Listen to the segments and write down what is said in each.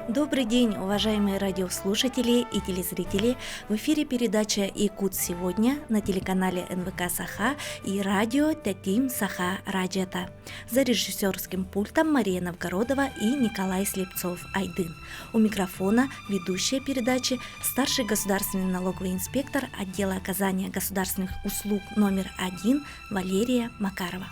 Добрый день, уважаемые радиослушатели и телезрители. В эфире передача «Якут сегодня» на телеканале НВК Саха и радио Тятим Саха Раджета. За режиссерским пультом Мария Новгородова и Николай Слепцов Айдын. У микрофона ведущая передачи старший государственный налоговый инспектор отдела оказания государственных услуг номер 1 Валерия Макарова.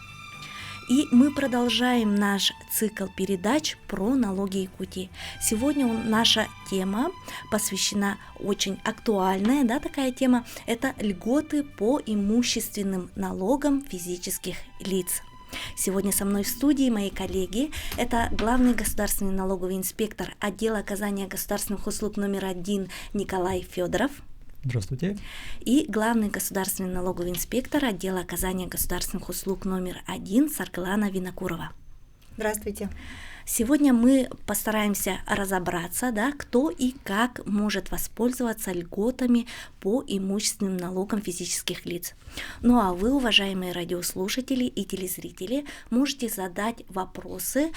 И мы продолжаем наш цикл передач про налоги Якутии. Сегодня наша тема посвящена очень актуальная, такая тема, это льготы по имущественным налогам физических лиц. Сегодня со мной в студии мои коллеги. Это главный государственный налоговый инспектор отдела оказания государственных услуг номер 1 Николай Федоров. Здравствуйте. И главный государственный налоговый инспектор отдела оказания государственных услуг номер 1 Сарглана Винокурова. Здравствуйте. Сегодня мы постараемся разобраться, кто и как может воспользоваться льготами по имущественным налогам физических лиц. Ну а вы, уважаемые радиослушатели и телезрители, можете задать вопросы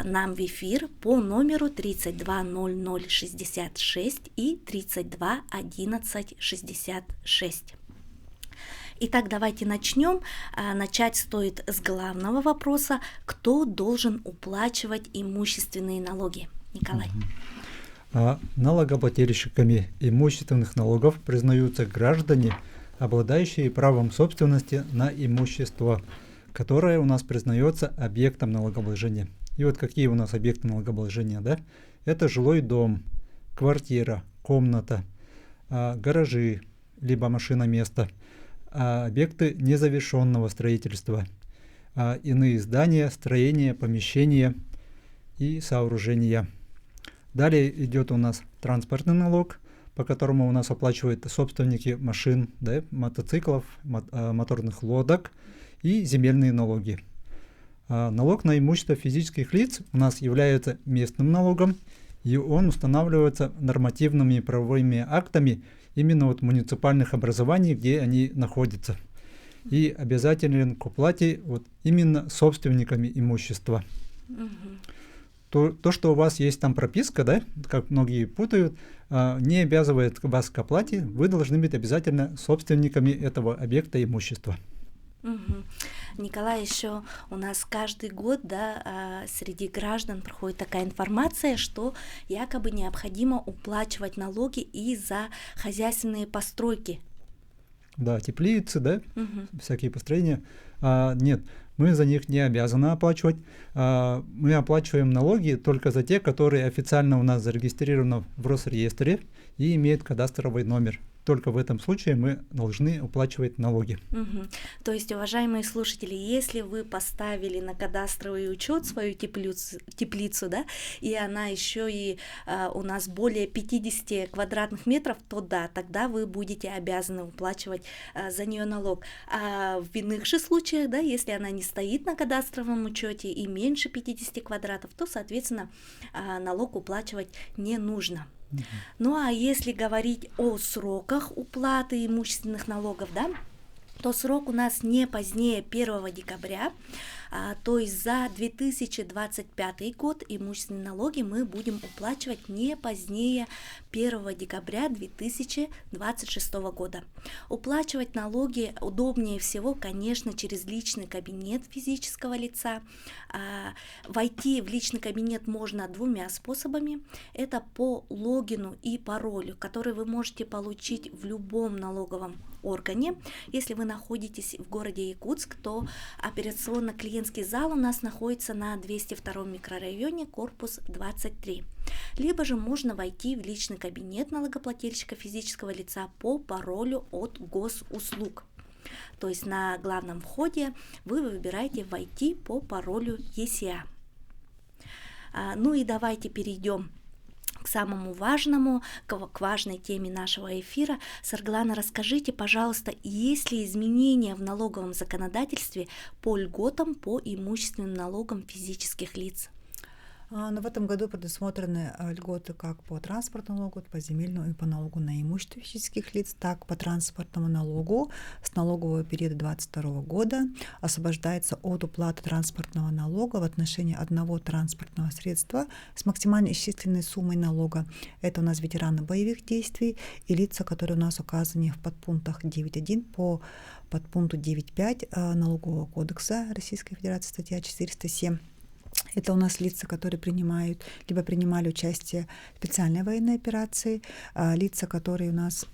нам в эфир по номеру 320066 и 321166. Итак, давайте начнем. Начать стоит с главного вопроса: кто должен уплачивать имущественные налоги? Николай. Налогоплательщиками имущественных налогов признаются граждане, обладающие правом собственности на имущество, которое у нас признается объектом налогообложения. И вот какие у нас объекты налогообложения, Это жилой дом, квартира, комната, гаражи, либо машиноместо, объекты незавершенного строительства, иные здания, строения, помещения и сооружения. Далее идет у нас транспортный налог, по которому у нас оплачивают собственники машин, мотоциклов, моторных лодок и земельные налоги. Налог на имущество физических лиц у нас является местным налогом, и он устанавливается нормативными правовыми актами именно муниципальных образований, где они находятся, и обязателен к уплате именно собственниками имущества. То, что у вас есть там прописка, как многие путают, не обязывает вас к оплате, вы должны быть обязательно собственниками этого объекта имущества. Николай, еще у нас каждый год среди граждан проходит такая информация, что якобы необходимо уплачивать налоги и за хозяйственные постройки. Да, теплицы, всякие построения. Нет, мы за них не обязаны оплачивать. Мы оплачиваем налоги только за те, которые официально у нас зарегистрированы в Росреестре и имеют кадастровый номер. Только в этом случае мы должны уплачивать налоги. То есть, уважаемые слушатели, если вы поставили на кадастровый учет свою теплицу, и она еще и у нас более 50 квадратных метров, то тогда вы будете обязаны уплачивать за нее налог. А в иных же случаях, если она не стоит на кадастровом учете и меньше 50 квадратов, то, соответственно, налог уплачивать не нужно. Ну а если говорить о сроках уплаты имущественных налогов, то срок у нас не позднее 1 декабря, то есть за 2025 год имущественные налоги мы будем уплачивать не позднее 1 декабря 2026 года. Уплачивать налоги удобнее всего, конечно, через личный кабинет физического лица. Войти в личный кабинет можно двумя способами. Это по логину и паролю, который вы можете получить в любом налоговом органе. Если вы находитесь в городе Якутск, то операционно-клиентский зал у нас находится на 202 микрорайоне, корпус 23. Либо же можно войти в личный кабинет налогоплательщика физического лица по паролю от госуслуг. То есть на главном входе вы выбираете «Войти по паролю ЕСИА». Ну и давайте перейдем к самому важному, к важной теме нашего эфира. Сарглана, расскажите, пожалуйста, есть ли изменения в налоговом законодательстве по льготам по имущественным налогам физических лиц? Но в этом году предусмотрены льготы как по транспортному налогу, по земельному и по налогу на имущество физических лиц, так по транспортному налогу с налогового периода 2022 года освобождается от уплаты транспортного налога в отношении одного транспортного средства с максимальной исчисленной суммой налога. Это у нас ветераны боевых действий и лица, которые у нас указаны в подпунктах 9.1 по подпункту 9.5 Налогового кодекса Российской Федерации, статья 407. Это у нас лица, которые принимают, либо принимали участие в специальной военной операции, лица, которые у нас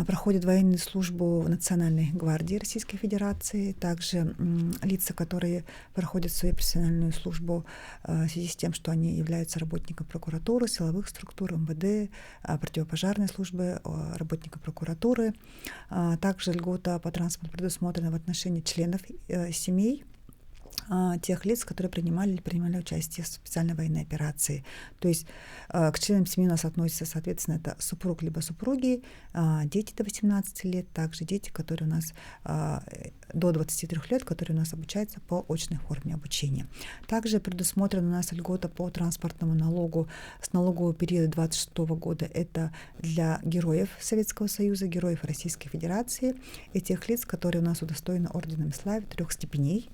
проходят военную службу в Национальной гвардии Российской Федерации, также лица, которые проходят свою профессиональную службу в связи с тем, что они являются работниками прокуратуры, силовых структур, МВД, противопожарной службы, работника прокуратуры. Также льгота по транспорту предусмотрена в отношении членов семей тех лиц, которые принимали или принимали участие в специальной военной операции. То есть к членам семьи у нас относятся, соответственно, это супруг либо супруги, дети до 18 лет, также дети, которые у нас до 23 лет, которые у нас обучаются по очной форме обучения. Также предусмотрена у нас льгота по транспортному налогу с налогового периода 26 года. Это для героев Советского Союза, героев Российской Федерации и тех лиц, которые у нас удостоены орденом Славы 3 степеней.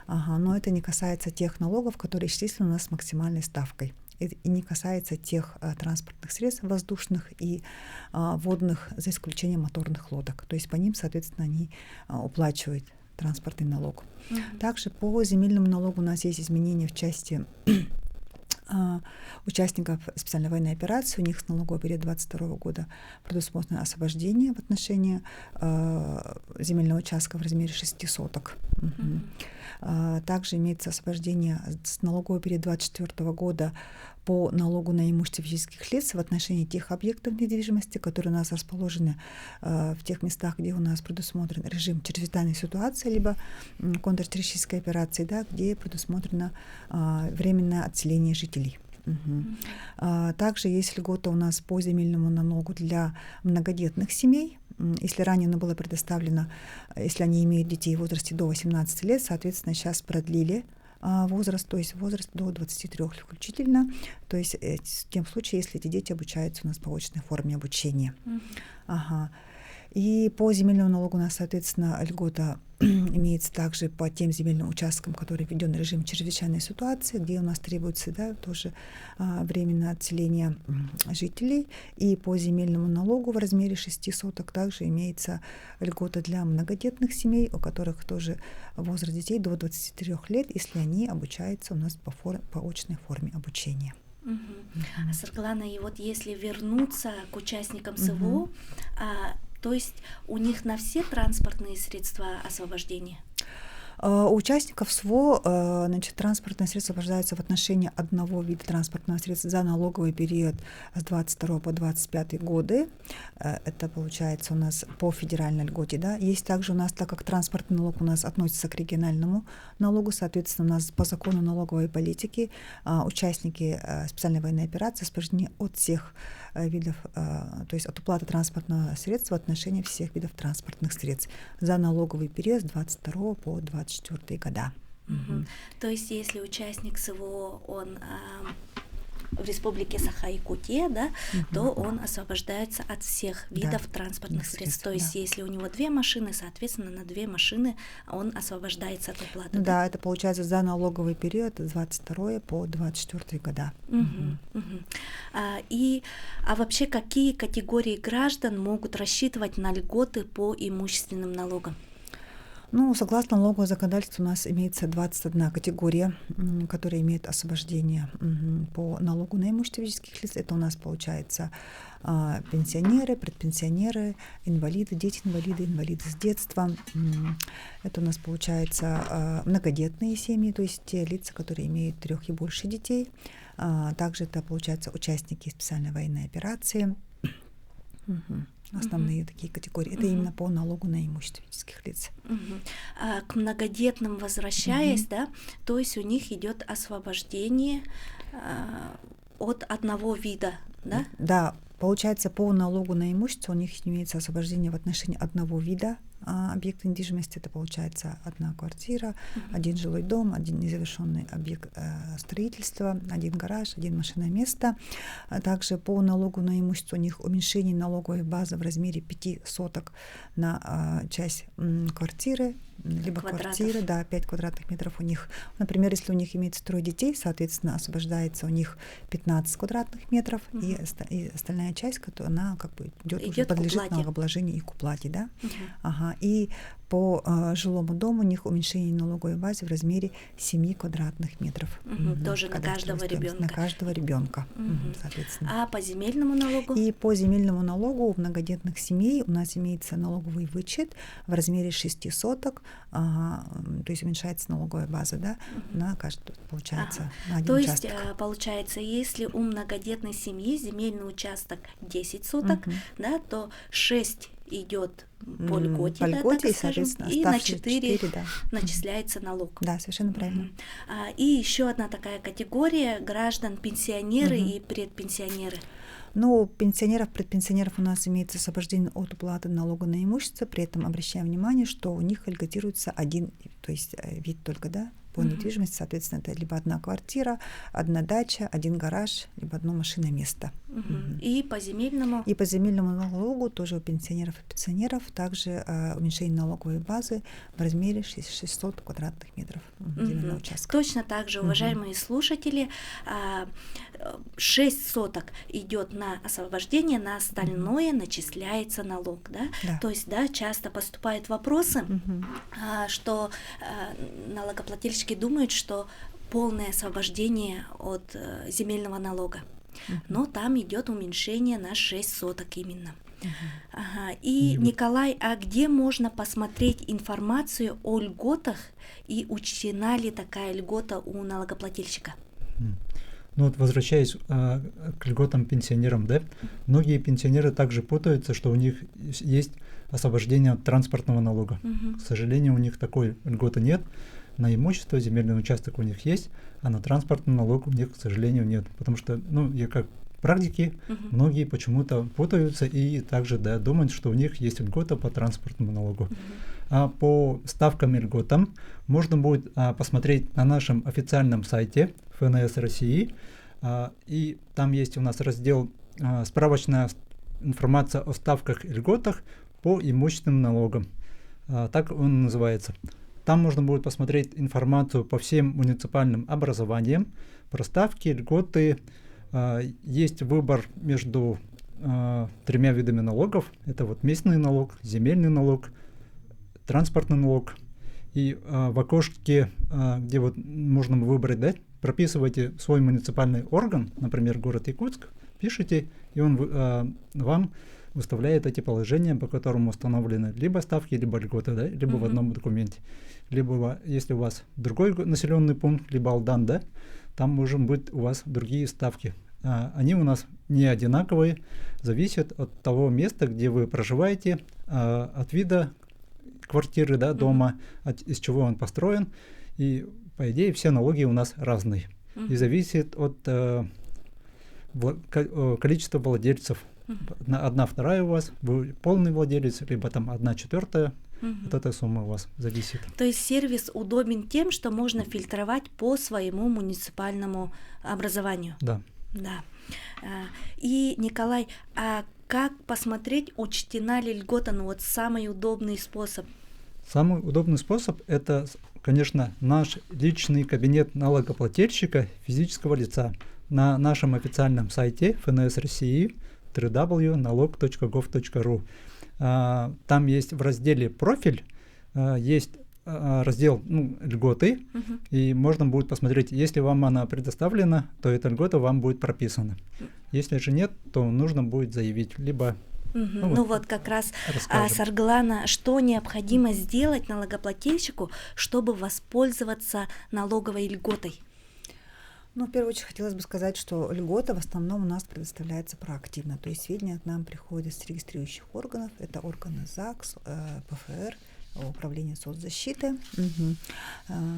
Но это не касается тех налогов, которые исчислены у нас с максимальной ставкой. И не касается тех транспортных средств воздушных и водных, за исключением моторных лодок. То есть по ним, соответственно, они уплачивают транспортный налог. Также по земельному налогу у нас есть изменения в части участников специальной военной операции. У них с налогового периода 2022 года предусмотрено освобождение в отношении земельного участка в размере 6 соток. Также имеется освобождение с налогового периода 2024 года по налогу на имущество физических лиц в отношении тех объектов недвижимости, которые у нас расположены в тех местах, где у нас предусмотрен режим чрезвычайной ситуации, либо контртеррористической операции, да, где предусмотрено временное отселение жителей. Также есть льгота у нас по земельному налогу для многодетных семей. Если ранее оно было предоставлено, если они имеют детей в возрасте до 18 лет, соответственно, сейчас продлили возраст, то есть возраст до 23 включительно, то есть в тем случае, если эти дети обучаются у нас по очной форме обучения. И по земельному налогу у нас, соответственно, льгота имеется также по тем земельным участкам, которые введен режим чрезвычайной ситуации, где у нас требуется, да, тоже временное отселение жителей. И по земельному налогу в размере 6 соток также имеется льгота для многодетных семей, у которых тоже возраст детей до 23 лет, если они обучаются у нас по очной форме обучения. Светлана, и вот если вернуться к участникам СВО, то есть у них на все транспортные средства освобождение? У участников СВО транспортные средства освобождаются в отношении одного вида транспортного средства за налоговый период с 22 по 25 годы. Это получается у нас по федеральной льготе. Да? Есть также у нас, так как транспортный налог у нас относится к региональному налогу, соответственно, у нас по закону налоговой политики участники специальной военной операции освобождены от всех видов, то есть от уплаты транспортного средства в отношении всех видов транспортных средств за налоговый период с 22 по 24 года. То есть если участник СВО, он в республике Саха-Якутия, да, то он освобождается от всех видов транспортных средств. То есть если у него 2 машины, соответственно, на 2 машины он освобождается от уплаты. Да, это получается за налоговый период с 22 по 24 года. А вообще какие категории граждан могут рассчитывать на льготы по имущественным налогам? Согласно налоговому законодательству у нас имеется 21 категория, которая имеет освобождение по налогу на имущество физических лиц. Это у нас получается пенсионеры, предпенсионеры, инвалиды, дети-инвалиды, инвалиды с детства. Это у нас получается многодетные семьи, то есть те лица, которые имеют 3 и больше детей. Также это получается участники специальной военной операции. Основные такие категории. Это именно по налогу на имущество физических лиц. К многодетным возвращаясь, да, то есть у них идет освобождение от одного вида, да? Да, получается, по налогу на имущество у них имеется освобождение в отношении одного вида объекты недвижимости. Это получается одна квартира, один жилой дом, один незавершенный объект строительства, один гараж, один машинное место. Также по налогу на имущество у них уменьшение налоговой базы в размере 5 соток на часть квартиры, либо квартиры, да, 5 квадратных метров у них. Например, если у них имеется 3 детей, соответственно, освобождается у них 15 квадратных метров, и остальная часть, которая она как бы уже подлежит налогообложению и к уплате, да. Ага. И по жилому дому у них уменьшение налоговой базы в размере 7 квадратных метров. Тоже на каждого ребенка. На каждого ребенка, соответственно. А по земельному налогу? И по земельному налогу у многодетных семей у нас имеется налоговый вычет в размере 6 соток, то есть уменьшается налоговая база, да, на каждый, получается, на один участок. То есть, получается, если у многодетной семьи земельный участок 10 соток, да, то 6 идет по льготе, по льготе, так скажем, и на 4 да. начисляется налог. Да, совершенно правильно. И еще одна такая категория граждан, пенсионеры и предпенсионеры. Но пенсионеров, предпенсионеров у нас имеется освобождение от уплаты налога на имущество, при этом обращаем внимание, что у них льготируется один, то есть вид только, да, по недвижимости, соответственно, это либо одна квартира, одна дача, один гараж, либо одно машинное место. И по земельному? И по земельному налогу тоже у пенсионеров и пенсионеров также уменьшение налоговой базы в размере 600 квадратных метров земельного участка. Точно так же, уважаемые слушатели, 6 соток идет на освобождение, на остальное начисляется налог, да? Да. То есть, да, часто поступают вопросы, что налогоплательщики думают, что полное освобождение от земельного налога. Но там идет уменьшение на 6 соток именно. И, Николай, а где можно посмотреть информацию о льготах и учтена ли такая льгота у налогоплательщика? Ну вот возвращаясь к льготам пенсионерам, да, многие пенсионеры также путаются, что у них есть освобождение от транспортного налога. К сожалению, у них такой льготы нет. На имущество земельный участок у них есть, а на транспортный налог у них, к сожалению, нет. Потому что, я как практики, многие почему-то путаются и также думают, что у них есть льгота по транспортному налогу. А по ставкам и льготам можно будет посмотреть на нашем официальном сайте ФНС России. И там есть у нас раздел «Справочная информация о ставках и льготах по имущественным налогам». Так он называется. Там можно будет посмотреть информацию по всем муниципальным образованиям, про ставки, льготы. Есть выбор между 3 видами налогов. Это вот местный налог, земельный налог, транспортный налог. И в окошке, где вот можно выбрать, да, прописывайте свой муниципальный орган, например, город Якутск, пишите, и он вам выставляет эти положения, по которым установлены либо ставки, либо льготы, да, либо в одном документе. Либо, если у вас другой населенный пункт, либо Алдан, да, там может быть у вас другие ставки. Они у нас не одинаковые, зависят от того места, где вы проживаете, от вида квартиры, да, дома, из чего он построен. И, по идее, все налоги у нас разные. И зависит от количества владельцев. Одна вторая у вас, вы полный владелец, либо там 1/4. Вот эта сумма у вас зависит. То есть сервис удобен тем, что можно фильтровать по своему муниципальному образованию. Да. Да. И, Николай, а как посмотреть, учтена ли льгота, вот самый удобный способ? Самый удобный способ – это, конечно, наш личный кабинет налогоплательщика физического лица на нашем официальном сайте ФНС России www.налог.gov.ru. Там есть в разделе «Профиль», есть раздел «Льготы», и можно будет посмотреть, если вам она предоставлена, то эта льгота вам будет прописана. Если же нет, то нужно будет заявить, либо… вот как раз, Сарглана, что необходимо сделать налогоплательщику, чтобы воспользоваться налоговой льготой? В первую очередь хотелось бы сказать, что льгота в основном у нас предоставляется проактивно, то есть сведения к нам приходят с регистрирующих органов, это органы ЗАГС, ПФР, Управление соцзащиты.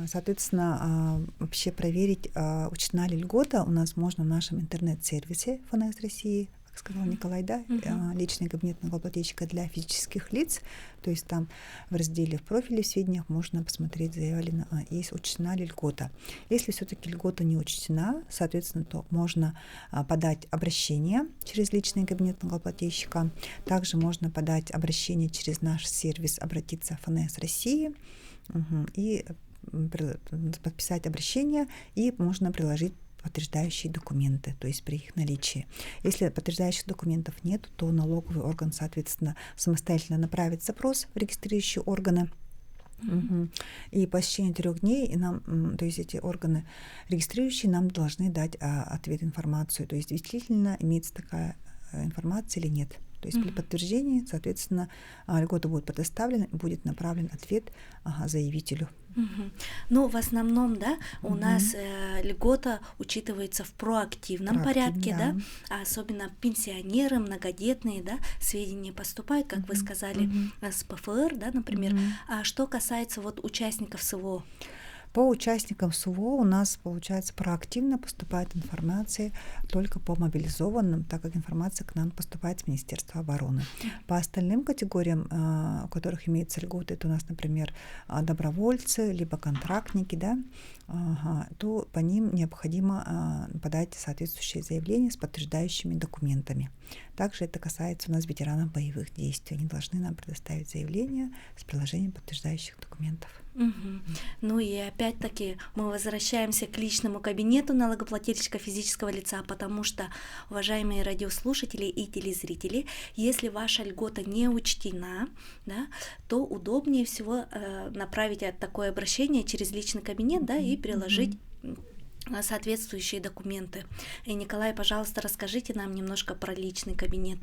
Соответственно, вообще проверить, учтена ли льгота, у нас можно в нашем интернет-сервисе ФНС России, как сказал Николай, да, личный кабинет налогоплательщика для физических лиц, то есть там в разделе «В профиле в сведениях» можно посмотреть, заявлена, есть учтена ли льгота. Если все-таки льгота не учтена, соответственно, то можно подать обращение через личный кабинет налогоплательщика. Также можно подать обращение через наш сервис «Обратиться в ФНС России» и подписать обращение, и можно приложить подтверждающие документы, то есть при их наличии. Если подтверждающих документов нет, то налоговый орган, соответственно, самостоятельно направит запрос в регистрирующие органы. И по истечении 3 дней нам, то есть эти органы регистрирующие нам должны дать ответ, информацию, то есть действительно имеется такая информация или нет. То есть при подтверждении, соответственно, льгота будет предоставлена и будет направлен ответ заявителю. Ну, в основном, да, у нас льгота учитывается в проактивном порядке, да, особенно пенсионеры, многодетные, да, сведения поступают, как вы сказали, с ПФР, да, например. А что касается вот участников СВО? По участникам СВО у нас, получается, проактивно поступает информация только по мобилизованным, так как информация к нам поступает с Министерства обороны. По остальным категориям, у которых имеется льгота, это у нас, например, добровольцы, либо контрактники, да, то по ним необходимо подать соответствующее заявление с подтверждающими документами. Также это касается у нас ветеранов боевых действий. Они должны нам предоставить заявление с приложением подтверждающих документов. Ну и опять-таки мы возвращаемся к личному кабинету налогоплательщика физического лица, потому что, уважаемые радиослушатели и телезрители, если ваша льгота не учтена, да, то удобнее всего направить такое обращение через личный кабинет, да, и приложить соответствующие документы. И, Николай, пожалуйста, расскажите нам немножко про личный кабинет.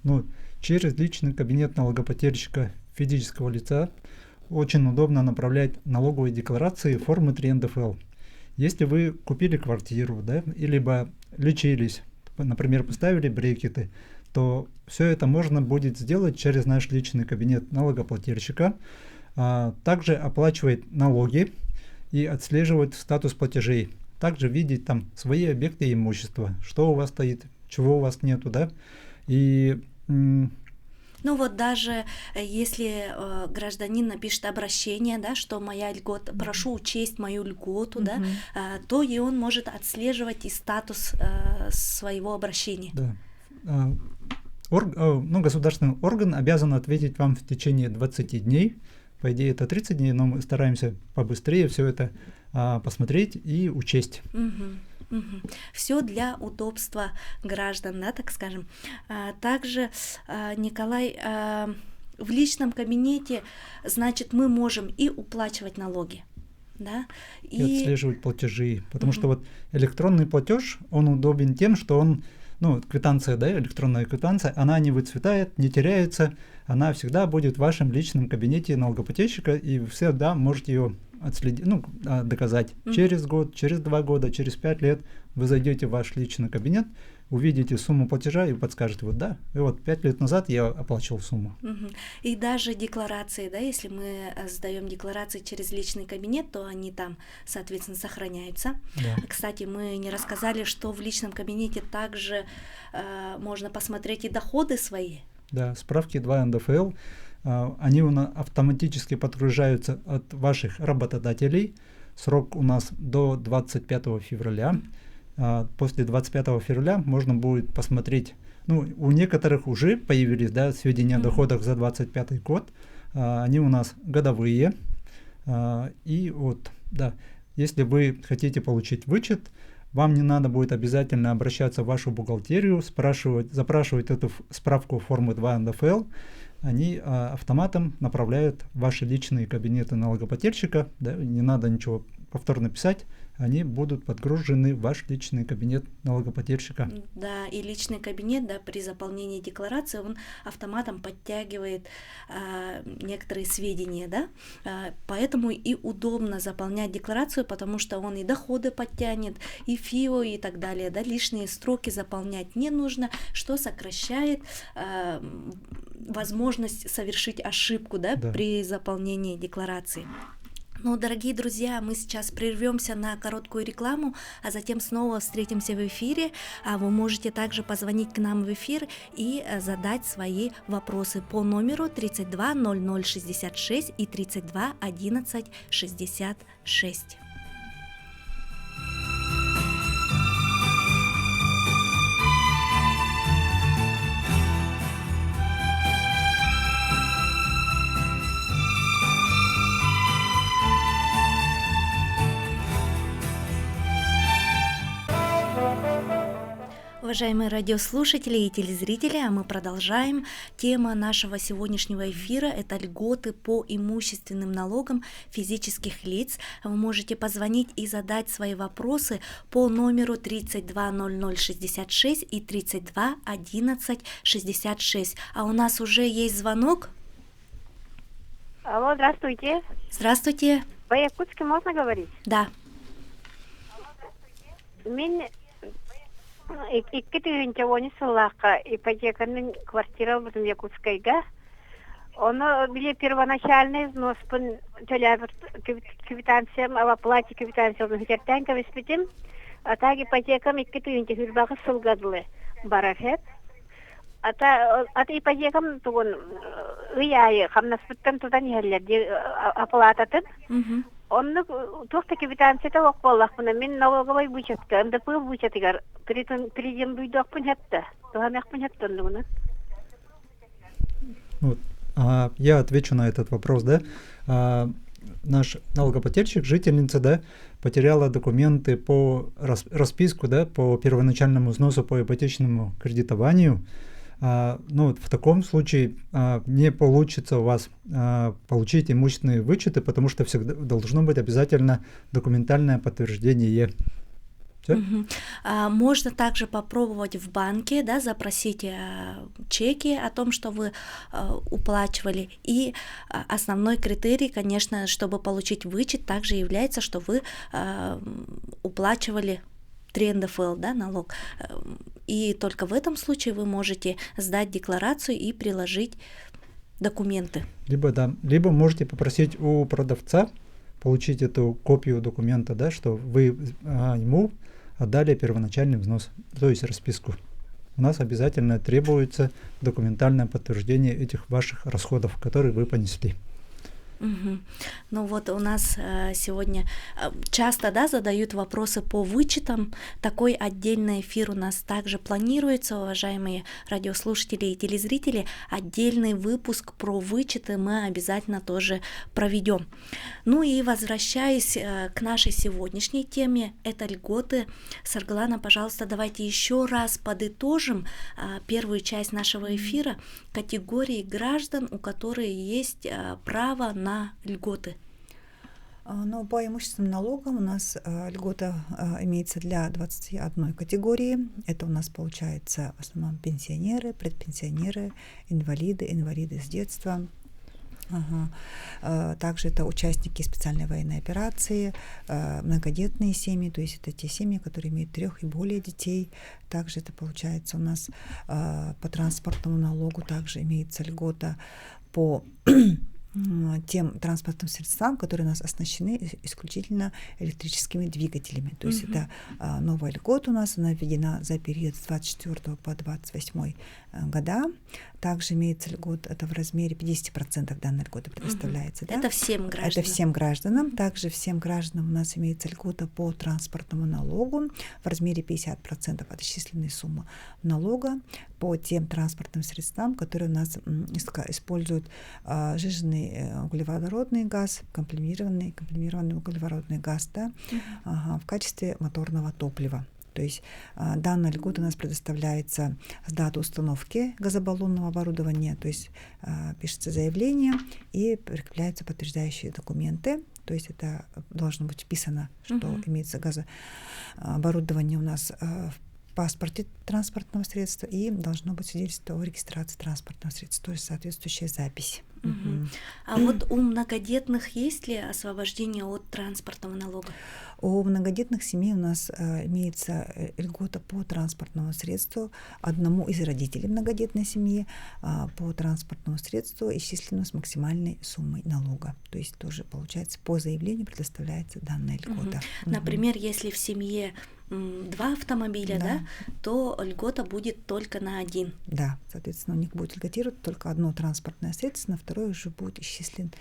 Ну, через личный кабинет налогоплательщика физического лица очень удобно направлять налоговые декларации формы 3 НДФЛ. Если вы купили квартиру, да, либо лечились, например, поставили брекеты, то все это можно будет сделать через наш личный кабинет налогоплательщика. Также оплачивать налоги и отслеживать статус платежей. Также видеть там свои объекты имущества, что у вас стоит, чего у вас нету, да. И ну вот даже если гражданин напишет обращение, да, что моя льгота, прошу учесть мою льготу, да, то и он может отслеживать и статус своего обращения. Да. Государственный орган обязан ответить вам в течение 20 дней. По идее это 30 дней, но мы стараемся побыстрее все это посмотреть и учесть. Все для удобства граждан, да, так скажем. Также, Николай, в личном кабинете, значит, мы можем и уплачивать налоги, да, и отслеживать платежи, потому что вот электронный платеж, он удобен тем, что он, ну, квитанция, да, электронная квитанция, она не выцветает, не теряется, она всегда будет в вашем личном кабинете налогоплательщика, и вы всегда можете ее отследить, ну, доказать. Через год, через 2 года, через 5 лет вы зайдете в ваш личный кабинет, увидите сумму платежа и подскажете, вот да, и вот 5 лет назад я оплачивал сумму. И даже декларации, да, если мы сдаем декларации через личный кабинет, то они там, соответственно, сохраняются. Да. Кстати, мы не рассказали, что в личном кабинете также можно посмотреть и доходы свои. Да, справки 2 НДФЛ. Они у нас автоматически подгружаются от ваших работодателей. Срок у нас до 25 февраля. После 25 февраля можно будет посмотреть, ну, у некоторых уже появились, да, сведения о доходах за 25 год. Они у нас годовые. И вот, да, если вы хотите получить вычет, вам не надо будет обязательно обращаться в вашу бухгалтерию, запрашивать эту справку формы 2 НДФЛ. Они автоматом направляют в ваши личные кабинеты налогоплательщика, да, не надо ничего повторно писать, они будут подгружены в ваш личный кабинет налогоплательщика. Да, и личный кабинет, да, при заполнении декларации он автоматом подтягивает некоторые сведения, да, поэтому и удобно заполнять декларацию, потому что он и доходы подтянет, и ФИО и так далее, да, лишние строки заполнять не нужно, что сокращает возможность совершить ошибку, да, при заполнении декларации. Ну, дорогие друзья, мы сейчас прервемся на короткую рекламу, а затем снова встретимся в эфире. А вы можете также позвонить к нам в эфир и задать свои вопросы по номеру 32 00 66 и 32 11 66. Уважаемые радиослушатели и телезрители, а мы продолжаем. Тема нашего сегодняшнего эфира – это льготы по имущественным налогам физических лиц. Вы можете позвонить и задать свои вопросы по номеру 32 00 66 и 32 11 66. А у нас уже есть звонок. Алло, здравствуйте. Здравствуйте. По-якутски можно говорить? Да. Мен икки тыгынча они сыллаакка ипотеканын квартира бутун Якутскайга. Оно биле первоначальный взноспын төләбір квитанциям, об оплате квитанциям хетертен кависпитим. А так ипотекам икки тыгынча хүрбагы сылгадылы барафет. Ата ипотекам тугун ыяйы хамнаспыттан тудан иһэллерди оплататын. Онны тухта квитанцияда ок боллакпын. Мен налоговый вычетка, НДП вычетигар придем буйдокпын хетте. Тухамякпын хеттен. Вот. Я отвечу на этот вопрос, да. Наш налогоплательщик, жительница, да, потеряла документы по расписку, да, по первоначальному взносу по ипотечному кредитованию. Ну, в таком случае не получится у вас получить имущественные вычеты, потому что всегда должно быть обязательно документальное подтверждение. Можно также попробовать в банке, да, запросить чеки о том, что вы уплачивали. И основной критерий, конечно, чтобы получить вычет, также является, что вы уплачивали 3 НДФЛ, да, налог. И только в этом случае вы можете сдать декларацию и приложить документы. Либо можете попросить у продавца получить эту копию документа, да, что вы ему отдали первоначальный взнос, то есть расписку. У нас обязательно требуется документальное подтверждение этих ваших расходов, которые вы понесли. Ну вот у нас сегодня часто, да, задают вопросы по вычетам. Такой отдельный эфир у нас также планируется, уважаемые радиослушатели и телезрители. Отдельный выпуск про вычеты мы обязательно тоже проведем. Ну и возвращаясь к нашей сегодняшней теме, это льготы. Сарглана, пожалуйста, давайте еще раз подытожим первую часть нашего эфира. Категории граждан, у которых есть право на льготы. Ну, по имущественным налогам у нас льгота имеется для 21 категории. Это у нас получается в основном пенсионеры, предпенсионеры, инвалиды с детства. Также это участники специальной военной операции, многодетные семьи, то есть это те семьи, которые имеют 3 и более детей. Также это получается у нас по транспортному налогу также имеется льгота по тем транспортным средствам, которые у нас оснащены исключительно электрическими двигателями. То есть это новая льгота у нас, она введена за период с 24 по 28 года. Также имеется льгота, это в размере 50% данной льготы предоставляется. Да? Это всем гражданам. Это всем гражданам. Также всем гражданам у нас имеется льгота по транспортному налогу в размере 50% от исчисленной суммы налога по тем транспортным средствам, которые у нас используют сжиженный углеводородный газ, комплимированный углеводородный газ, да, в качестве моторного топлива. То есть данная льгота у нас предоставляется с даты установки газобаллонного оборудования, то есть пишется заявление и прикрепляются подтверждающие документы. То есть это должно быть вписано, что имеется газооборудование у нас в паспорте транспортного средства, и должно быть свидетельство о регистрации транспортного средства, то есть соответствующая запись. А вот у многодетных есть ли освобождение от транспортного налога? У многодетных семей у нас имеется льгота по транспортному средству одному из родителей многодетной семьи по транспортному средству, исчисленному с максимальной суммой налога. То есть тоже, получается, по заявлению предоставляется данная льгота. Например, если в семье 2 автомобиля, да, то льгота будет только на один. Да, соответственно, у них будет льготировать только одно транспортное средство, на второе уже будет исчислен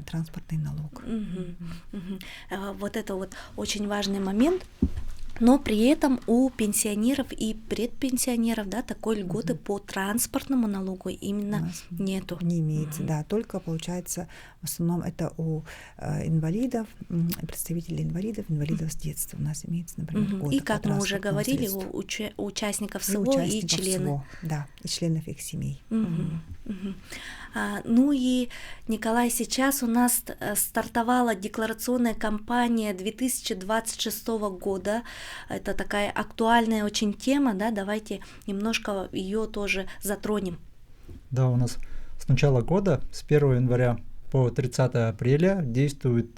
транспортный налог. Вот это вот очень важный момент. Но при этом у пенсионеров и предпенсионеров, да, такой льготы по транспортному налогу именно нету. Не имеется, да. Только, получается, в основном это у инвалидов, представителей инвалидов с детства у нас имеется, например, льгота. И, как по мы уже говорили, средству. у участников СВО и членов. СВО, да, и членов их семей. Ну и, Николай, сейчас у нас стартовала декларационная кампания 2026 года. Это такая актуальная очень тема, да, давайте немножко ее тоже затронем. Да, у нас с начала года, с 1 января по 30 апреля действует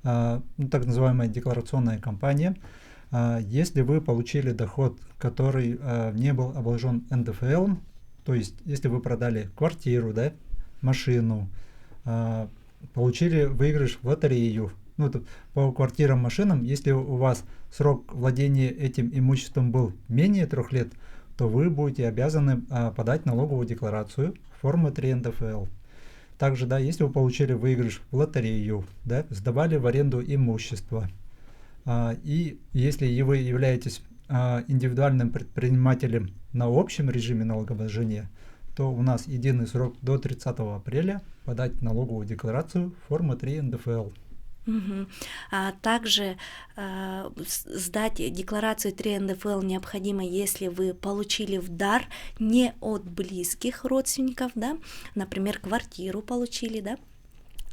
так называемая декларационная кампания. Если вы получили доход, который не был обложен НДФЛ, то есть если вы продали квартиру, да, машину, получили выигрыш в лотерею. Ну, по квартирам, машинам, если у вас срок владения этим имуществом был менее 3 лет, то вы будете обязаны подать налоговую декларацию формы 3 НДФЛ. Также, да, если вы получили выигрыш в лотерею, да, сдавали в аренду имущество, и если вы являетесь индивидуальным предпринимателем на общем режиме налогообложения, то у нас единый срок до 30 апреля подать налоговую декларацию формы 3 НДФЛ. А также сдать декларацию 3 НДФЛ необходимо, если вы получили в дар не от близких родственников, да, например, квартиру получили, да.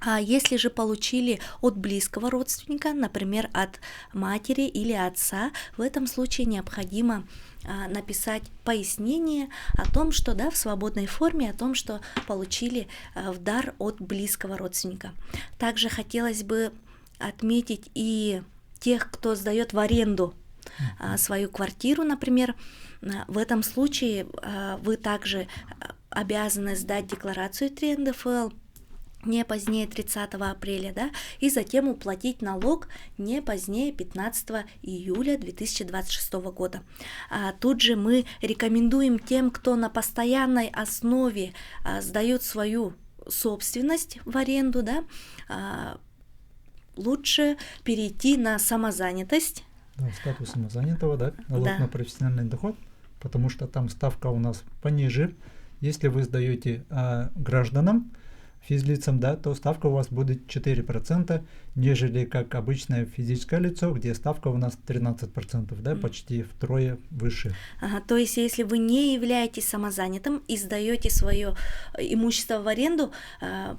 А если же получили от близкого родственника, например, от матери или отца, в этом случае необходимо написать пояснение о том, что, да, в свободной форме, о том, что получили в дар от близкого родственника. Также хотелось бы отметить и тех, кто сдает в аренду свою квартиру, например. В этом случае вы также обязаны сдать декларацию 3 НДФЛ не позднее 30 апреля, да, и затем уплатить налог не позднее 15 июля 2026 года. Тут же мы рекомендуем тем, кто на постоянной основе сдает свою собственность в аренду, да, лучше перейти на самозанятость. Да, статус самозанятого, да, налог на профессиональный доход, потому что там ставка у нас пониже. Если вы сдаете гражданам, физлицам, да, то ставка у вас будет 4%, нежели как обычное физическое лицо, где ставка у нас 13%, да, почти втрое выше. То есть, если вы не являетесь самозанятым и сдаете свое имущество в аренду,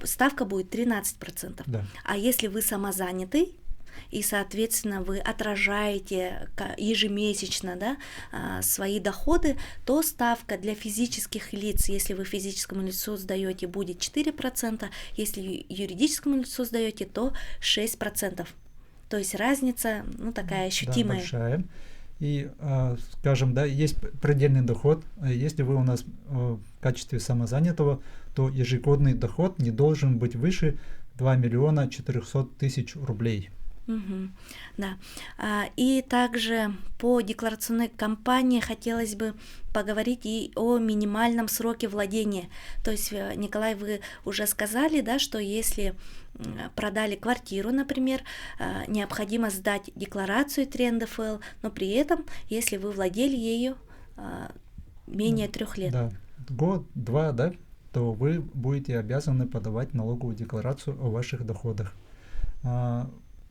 ставка будет 13%. Да. А если вы самозанятый, и, соответственно, вы отражаете ежемесячно, да, свои доходы, то ставка для физических лиц, если вы физическому лицу сдаете, будет 4%, если юридическому лицу сдаете, то 6%. То есть разница, ну, такая ощутимая. Да, большая. И, скажем, да, есть предельный доход. Если вы у нас в качестве самозанятого, то ежегодный доход не должен быть выше 2 миллиона 400 тысяч рублей. Да. И также по декларационной кампании хотелось бы поговорить и о минимальном сроке владения. То есть, Николай, вы уже сказали, да, что если продали квартиру, например, необходимо сдать декларацию 3 НДФЛ, но при этом, если вы владели ею менее 3 лет. Да, год-два, да, то вы будете обязаны подавать налоговую декларацию о ваших доходах.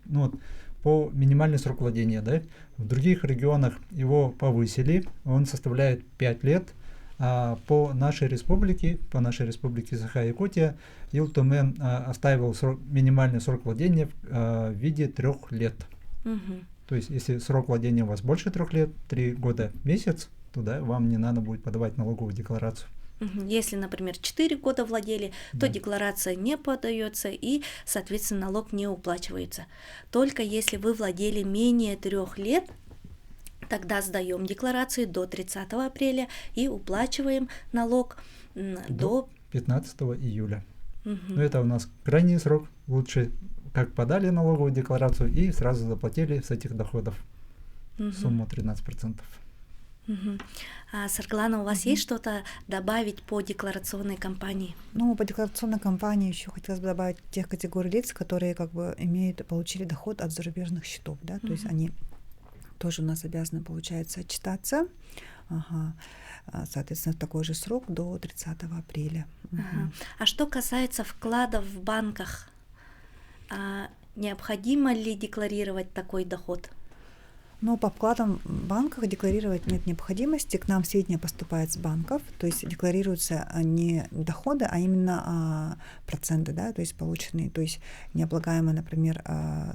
Ну, вот, по минимальный срок владения, да, в других регионах его повысили, он составляет 5 лет, а по нашей республике Саха-Якутия, Илтумен оставил минимальный срок владения в виде 3 лет. То есть, если срок владения у вас больше 3 лет, 3 года месяц, то да, вам не надо будет подавать налоговую декларацию. Если, например, 4 года владели, то Да. декларация не подается и, соответственно, налог не уплачивается. Только если вы владели менее 3 лет, тогда сдаем декларацию до 30 апреля и уплачиваем налог до... 15 июля. Мгм. Но это у нас крайний срок. Лучше как подали налоговую декларацию и сразу заплатили с этих доходов Мгм. сумму 13%. Мгм. Сарглана, у вас есть что-то добавить по декларационной кампании? Ну, по декларационной кампании еще хотелось бы добавить тех категорий лиц, которые как бы получили доход от зарубежных счетов, да, то есть они тоже у нас обязаны, получается, отчитаться. Ага. Соответственно, в такой же срок до 30 апреля. Ага. А что касается вкладов в банках, необходимо ли декларировать такой доход? Но по вкладам в банках декларировать нет необходимости. К нам сведения поступают с банков, то есть декларируются не доходы, а именно проценты, да, то есть полученные, то есть необлагаемая, например,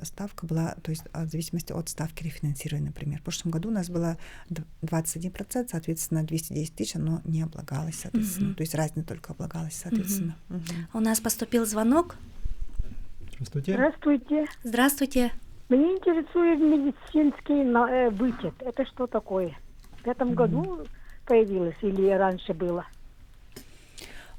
ставка была, то есть в зависимости от ставки рефинансирования, например. В прошлом году у нас было 21%, соответственно, 210 тысяч, оно не облагалось, соответственно, то есть разница только облагалась, соответственно. У нас поступил звонок. Здравствуйте. Здравствуйте. Здравствуйте. Меня интересует медицинский вычет. Это что такое? В этом году появилось или раньше было?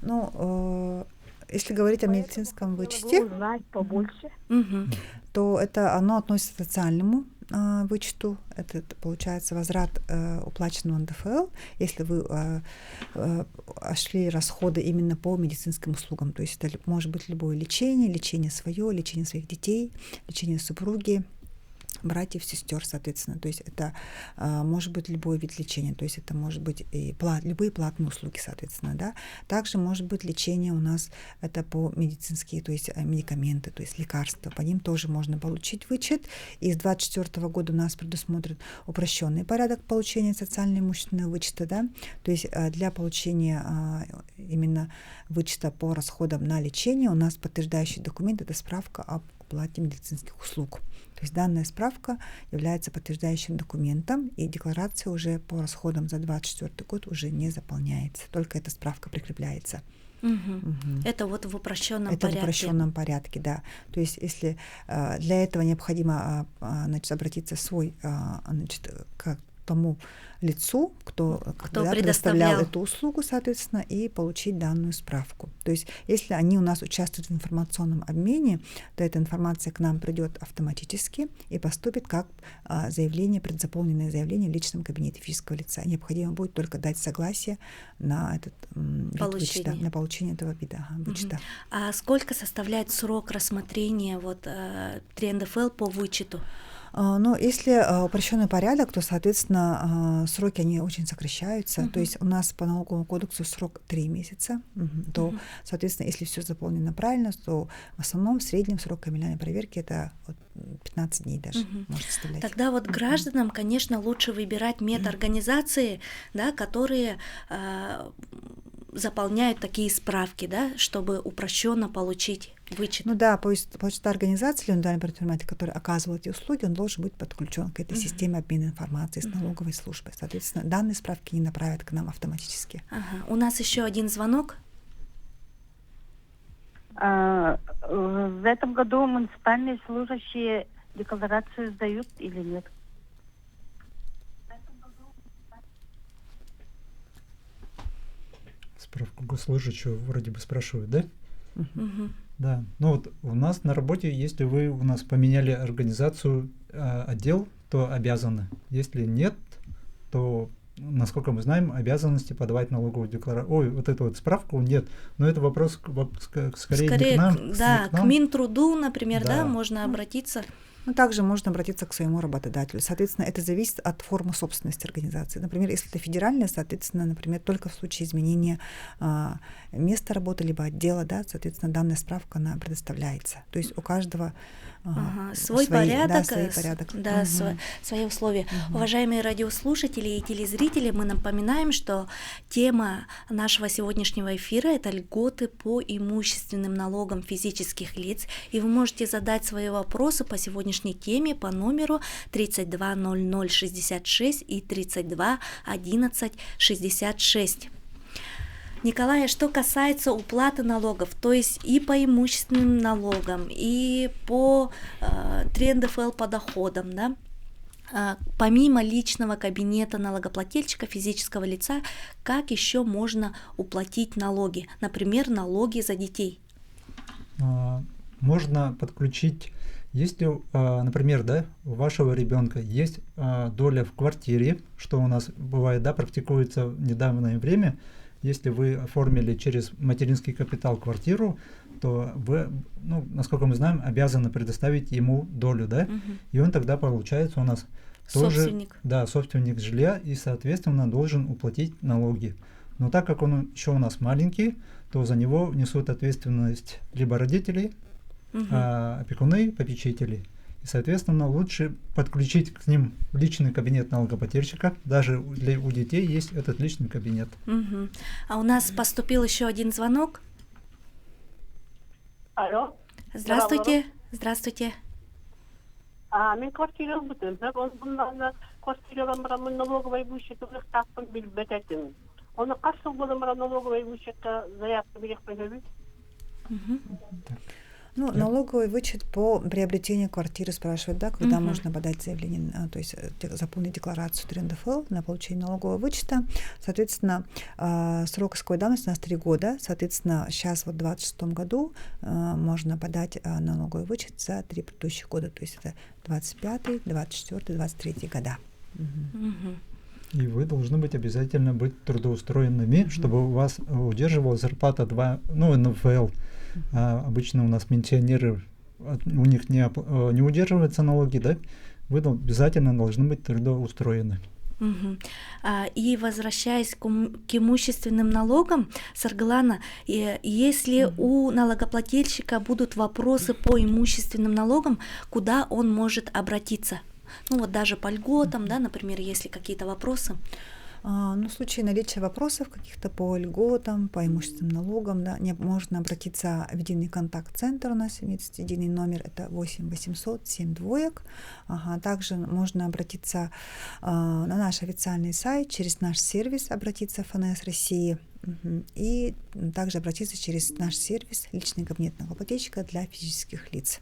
Ну, если говорить о медицинском Хотела бы вычете, узнать побольше. Мгм. то оно относится к социальному вычету. Это получается возврат уплаченного НДФЛ, если вы шли расходы именно по медицинским услугам. То есть это может быть любое лечение свое, лечение своих детей, лечение супруги, братьев, сестер, соответственно. То есть это может быть любой вид лечения, то есть это может быть и любые платные услуги, соответственно, да. Также может быть лечение у нас это по медицинские, то есть медикаменты, то есть лекарства, по ним тоже можно получить вычет. И с 2024 года у нас предусмотрен упрощенный порядок получения социально-имущественного вычета, да, то есть для получения именно вычета по расходам на лечение у нас подтверждающий документ — это справка об оплате медицинских услуг. То есть данная справка является подтверждающим документом, и декларация уже по расходам за 2024 год уже не заполняется, только эта справка прикрепляется. Это вот в упрощенном Это порядке. в упрощенном порядке, да. То есть если для этого необходимо обратиться к тому лицу, кто предоставлял эту услугу, соответственно, и получить данную справку. То есть если они у нас участвуют в информационном обмене, то эта информация к нам придет автоматически и поступит как предзаполненное заявление в личном кабинете физического лица. Необходимо будет только дать согласие на этот вид вычета, на получение этого вида вычета. А сколько составляет срок рассмотрения 3 НДФЛ по вычету? Но если упрощенный порядок, то, соответственно, сроки они очень сокращаются. То есть у нас по налоговому кодексу срок 3 месяца. То, соответственно, если все заполнено правильно, то в основном в среднем срок криминальной проверки это 15 дней даже может составлять. Тогда гражданам, конечно, лучше выбирать медорганизации, да, которые заполняют такие справки, да, чтобы упрощенно получить вычет. Ну да, то есть организация или индивидуальный предприниматель, который оказывал эти услуги, он должен быть подключен к этой системе обмена информацией с налоговой службой. Соответственно, данные справки не направят к нам автоматически. Ага. У нас еще один звонок. В этом году муниципальные служащие декларацию сдают или нет? Справку госслужащего вроде бы спрашивают, да? Мгм. Да. Ну вот у нас на работе, если вы у нас поменяли организацию, отдел, то обязаны. Если нет, то, насколько мы знаем, обязанности подавать налоговую декларацию. Ой, вот эту справку нет. Но это вопрос скорее не к нам. Да, не к нам. к Минтруду, например, да, Да. можно обратиться. Ну, также можно обратиться к своему работодателю. Соответственно, это зависит от формы собственности организации. Например, если это федеральная, соответственно, например, только в случае изменения места работы либо отдела, да, соответственно, данная справка, она предоставляется. То есть у каждого свой порядок, свой порядок. Да, свои условия. Уважаемые радиослушатели и телезрители, мы напоминаем, что тема нашего сегодняшнего эфира — это льготы по имущественным налогам физических лиц, и вы можете задать свои вопросы по сегодняшней теме по номеру 320066 и 321166. Николай, а что касается уплаты налогов, то есть и по имущественным налогам, и по 3 НДФЛ по доходам, да, помимо личного кабинета налогоплательщика физического лица, как еще можно уплатить налоги, например, налоги за детей? Можно подключить, если, например, да, у вашего ребенка есть доля в квартире, что у нас бывает, да, практикуется в недавнее время, если вы оформили через материнский капитал квартиру, то вы, ну, насколько мы знаем, обязаны предоставить ему долю, да, и он тогда получается у нас тоже, Собственник. да, собственник жилья и, соответственно, должен уплатить налоги. Но так как он еще у нас маленький, то за него несут ответственность либо родители, опекуны, попечители. И, соответственно, лучше подключить к ним личный кабинет налогоплательщика. Даже у детей есть этот личный кабинет. А у нас поступил еще один звонок. Алло. Здравствуйте. Здравствуйте. Мен квартирам бүтін. Мен бұндан квартирам барамын налоговый вычетімді таппын білбететім. Оны қашыл болым налоговый вычетка заявка берек пойдет. Ну, налоговый вычет по приобретению квартиры спрашивает, да, когда можно подать заявление, то есть заполнить декларацию 3 НДФЛ на получение налогового вычета. Соответственно, срок исковой давности у нас 3 года. Соответственно, сейчас вот в 2026 году можно подать налоговый вычет за 3 предыдущих года. То есть это 25, 24, 23 года. И вы должны быть обязательно быть трудоустроенными, чтобы у вас удерживала зарплата 2, ну, НДФЛ. Обычно у нас пенсионеры, у них не удерживаются налоги, да? Вы обязательно должны быть трудоустроены. И возвращаясь к имущественным налогам, Саргалана, если у налогоплательщика будут вопросы по имущественным налогам, куда он может обратиться? Ну вот даже по льготам, да, например, если какие-то вопросы. Ну, в случае наличия вопросов каких-то по льготам, по имущественным налогам, да, можно обратиться в единый контакт-центр, у нас есть единый номер, это 8 800 7 двоек. Также можно обратиться на наш официальный сайт, через наш сервис обратиться в ФНС России, и также обратиться через наш сервис «Личный кабинет налогоплательщика» для физических лиц.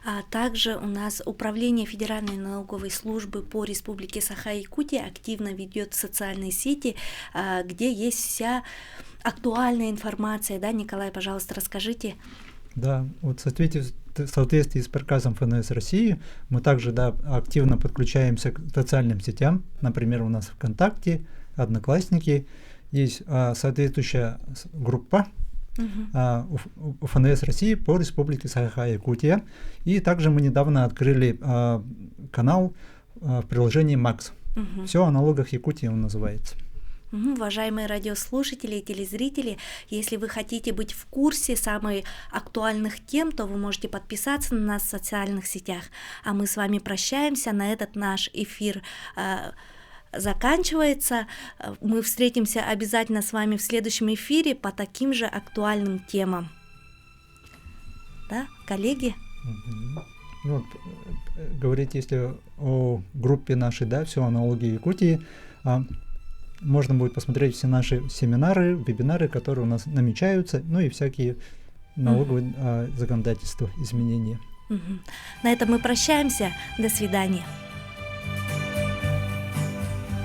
А также у нас Управление Федеральной налоговой службы по Республике Саха-Якутия активно ведет социальные сети, где есть вся актуальная информация. Да, Николай, пожалуйста, расскажите. Да, вот в соответствии с приказом ФНС России мы также, да, активно подключаемся к социальным сетям. Например, у нас ВКонтакте, Одноклассники, есть соответствующая группа у ФНС России по Республике Саха-Якутия. И также мы недавно открыли канал в приложении МАКС. Все о налогах Якутии он называется. Уважаемые радиослушатели и телезрители, если вы хотите быть в курсе самых актуальных тем, то вы можете подписаться на нас в социальных сетях. А мы с вами прощаемся. На этот наш эфир заканчивается. Мы встретимся обязательно с вами в следующем эфире по таким же актуальным темам. Да, коллеги? Вот, говорить, если о группе нашей, да, все о налоге Якутии, можно будет посмотреть все наши семинары, вебинары, которые у нас намечаются, ну и всякие налоговые законодательства, изменения. На этом мы прощаемся. До свидания.